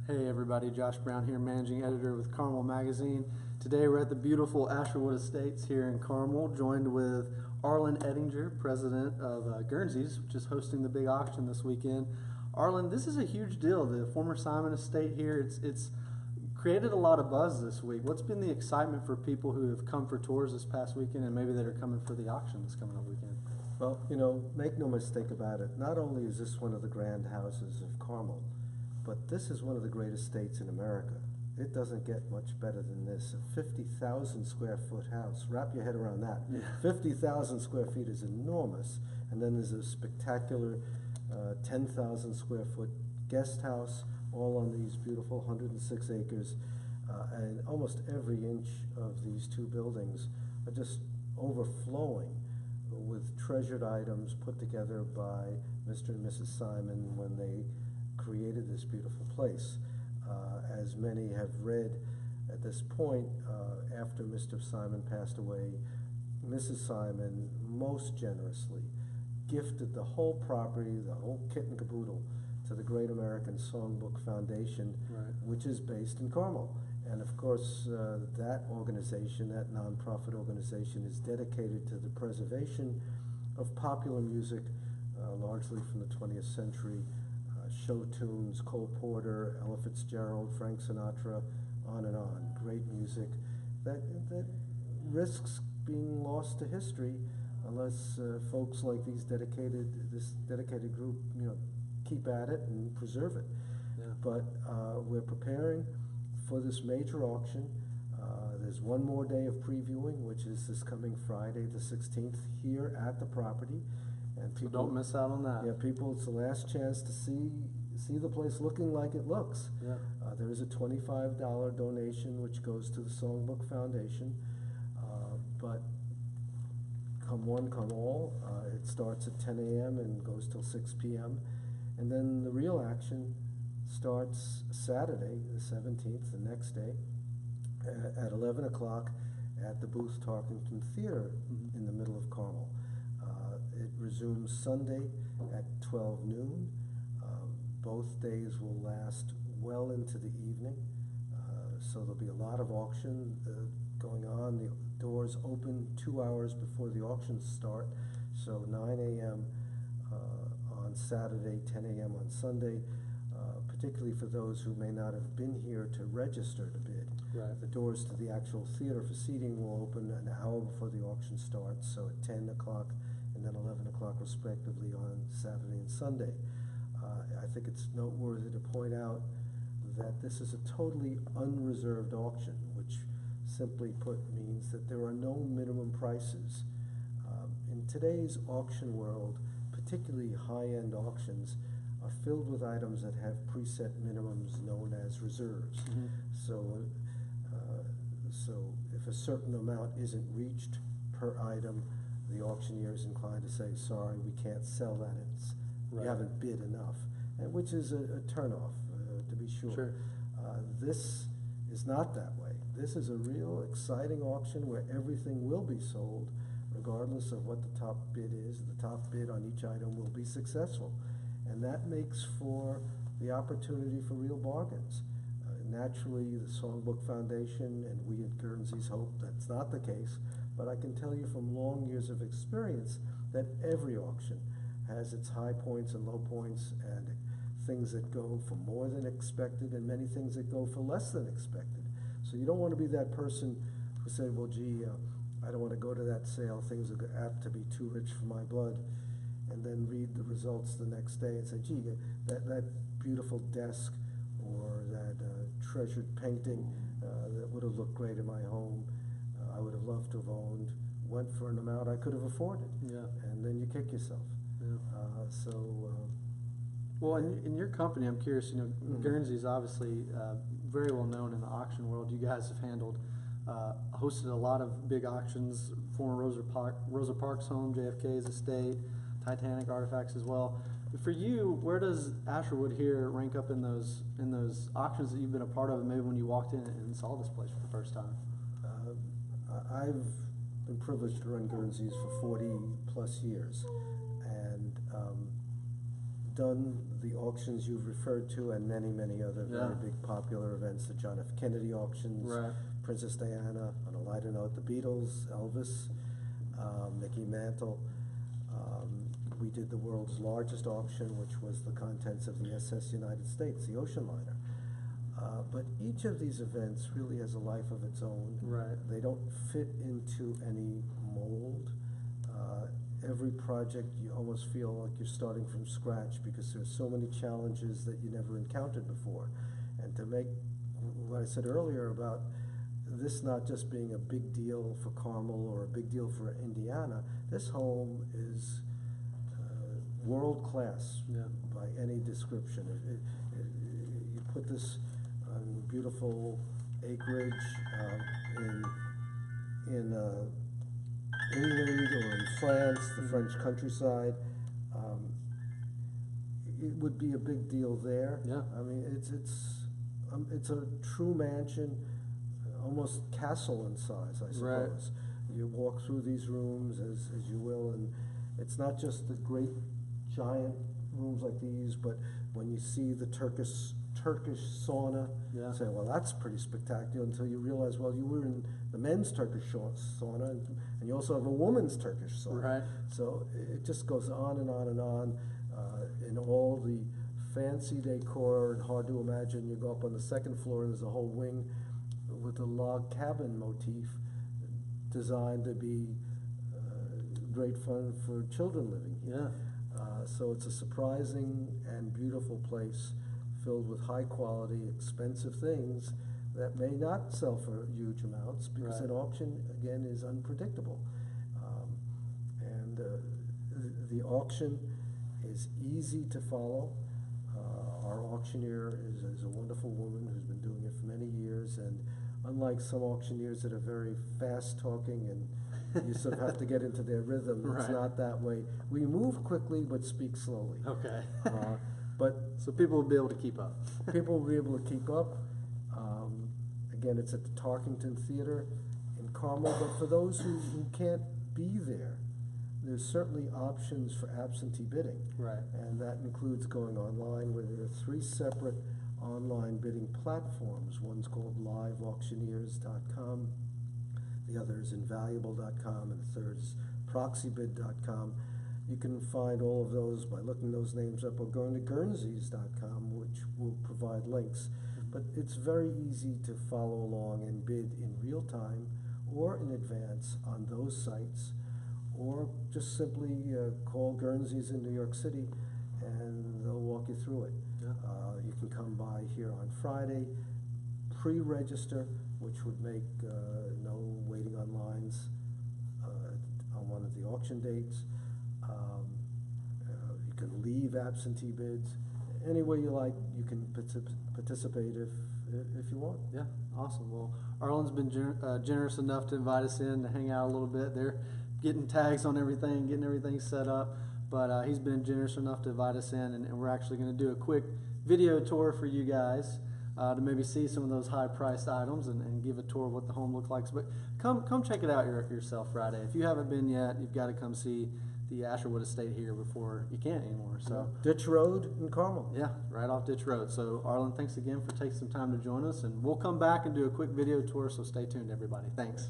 Hey everybody, Josh Brown here, Managing Editor with Carmel Magazine. Today we're at the beautiful Asherwood Estates here in Carmel, joined with Arlan Ettinger, President of Guernsey's, which is hosting the big auction this weekend. Arlan, this is a huge deal. The former Simon Estate here, it's created a lot of buzz this week. What's been the excitement for people who have come for tours this past weekend and maybe that are coming for the auction this coming up weekend? Well, you know, make no mistake about it. Not only is this one of the grand houses of Carmel, but this is one of the great estates in America. It doesn't get much better than this. A 50,000 square foot house. Wrap your head around that. Yeah. 50,000 square feet is enormous. And then there's a spectacular 10,000 square foot guest house, all on these beautiful 106 acres. And almost every inch of these two buildings are just overflowing with treasured items put together by Mr. and Mrs. Simon when they created this beautiful place. As many have read at this point, after Mr. Simon passed away, Mrs. Simon most generously gifted the whole property, the whole kit and caboodle, to the Great American Songbook Foundation, Right. which is based in Carmel. And of course, that organization, that nonprofit organization, is dedicated to the preservation of popular music, largely from the 20th century, show tunes, Cole Porter, Ella Fitzgerald, Frank Sinatra, on and on. Great music that risks being lost to history unless folks like this dedicated group, you know, keep at it and preserve it. Yeah. But we're preparing for this major auction. There's one more day of previewing, which is this coming Friday, the 16th, here at the property. And people, So don't miss out on that. yeah, people, it's the last chance to see the place looking like it looks. Yeah. There is a $25 donation which goes to the Songbook Foundation, but come one, come all. It starts at 10 a.m. and goes till 6 p.m. And then the real action starts Saturday, the 17th, the next day, at 11 o'clock at the Booth Tarkington Theater in the middle of Carmel. It resumes Sunday at 12 noon. Both days will last well into the evening, so there'll be a lot of auction going on. The doors open 2 hours before the auctions start, so 9 a.m. On Saturday, 10 a.m. on Sunday, particularly for those who may not have been here to register to bid. Right. The doors to the actual theater for seating will open an hour before the auction starts, so at 10 o'clock and then 11 o'clock respectively on Saturday and Sunday. I think it's noteworthy to point out that this is a totally unreserved auction, which simply put means that there are no minimum prices. In today's auction world, particularly high-end auctions, are filled with items that have preset minimums known as reserves. Mm-hmm. So if a certain amount isn't reached per item, the auctioneer is inclined to say, sorry, we can't sell that. Right. You haven't bid enough, and which is a turnoff, to be sure. Sure. This is not that way. This is a real exciting auction where everything will be sold, regardless of what the top bid is. The top bid on each item will be successful, and that makes for the opportunity for real bargains. Naturally, the Songbook Foundation and we at Guernsey's hope that's not the case, but I can tell you from long years of experience that every auction has its high points and low points, and things that go for more than expected and many things that go for less than expected. So you don't want to be that person who said, well, gee, I don't want to go to that sale, things are apt to be too rich for my blood, and then read the results the next day and say, gee, that beautiful desk or that treasured painting that would have looked great in my home, I would have loved to have owned, went for an amount I could have afforded. Yeah. And then you kick yourself. Yeah. Well, in your company, I'm curious, you know, Guernsey is obviously very well known in the auction world. You guys have hosted a lot of big auctions, former Rosa Parks home, JFK's estate, Titanic artifacts as well. For you, where does Asherwood here rank up in those auctions that you've been a part of, and maybe when you walked in and saw this place for the first time? I've been privileged to run Guernsey's for 40 plus years, and done the auctions you've referred to and many, many other very Yeah. big popular events, the John F. Kennedy auctions, Right. Princess Diana, on a lighter note, the Beatles, Elvis, Mickey Mantle. We did the world's largest auction, which was the contents of the SS United States, the ocean liner. But each of these events really has a life of its own. Right. They don't fit into any mold. Every project, you almost feel like you're starting from scratch because there's so many challenges that you never encountered before. And to make what I said earlier about this not just being a big deal for Carmel or a big deal for Indiana, this home is world class by any description. You put this on beautiful acreage in England or in France, the French countryside. It would be a big deal there. Yeah. I mean, it's a true mansion, almost castle in size, I suppose. Right. You walk through these rooms as you will, and it's not just the great giant rooms like these, but when you see the Turkish sauna, Yeah. you say, well, that's pretty spectacular, until you realize, well, you were in the men's Turkish sauna, and you also have a woman's Turkish sauna. Right. So it just goes on and on and on, in all the fancy decor, and hard to imagine. You go up on the second floor and there's a whole wing with a log cabin motif designed to be great fun for children living here. Yeah. So it's a surprising and beautiful place filled with high quality, expensive things that may not sell for huge amounts because Right. an auction, again, is unpredictable. The auction is easy to follow. Our auctioneer is a wonderful woman who's been doing it for many years, and unlike some auctioneers that are very fast talking and you sort of have to get into their rhythm, it's Right. not that way. We move quickly but speak slowly. Okay. But So people will be able to keep up. people will be able to keep up. Again, it's at the Tarkington Theater in Carmel, but for those who can't be there, there's certainly options for absentee bidding. Right. And that includes going online, where there are 3 separate online bidding platforms. One's called liveauctioneers.com, the other is invaluable.com, and the third is proxybid.com. You can find all of those by looking those names up or going to guernseys.com, which will provide links. But it's very easy to follow along and bid in real time or in advance on those sites, or just simply call Guernsey's in New York City and they'll walk you through it. Yeah. You can come by here on Friday, pre-register, which would make no waiting on lines on one of the auction dates. You can leave absentee bids. Any way you like, you can participate if you want. Yeah, awesome. Well, Arlan's been generous enough to invite us in to hang out a little bit. They're getting tags on everything, getting everything set up, but he's been generous enough to invite us in, and we're actually going to do a quick video tour for you guys to maybe see some of those high-priced items and give a tour of what the home looks like. But come check it out yourself Friday. If you haven't been yet, you've got to come see the Asherwood estate here before you can't anymore. So Ditch Road in Carmel. yeah, right off Ditch Road. So Arlan, thanks again for taking some time to join us, and we'll come back and do a quick video tour, so stay tuned, everybody. Thanks.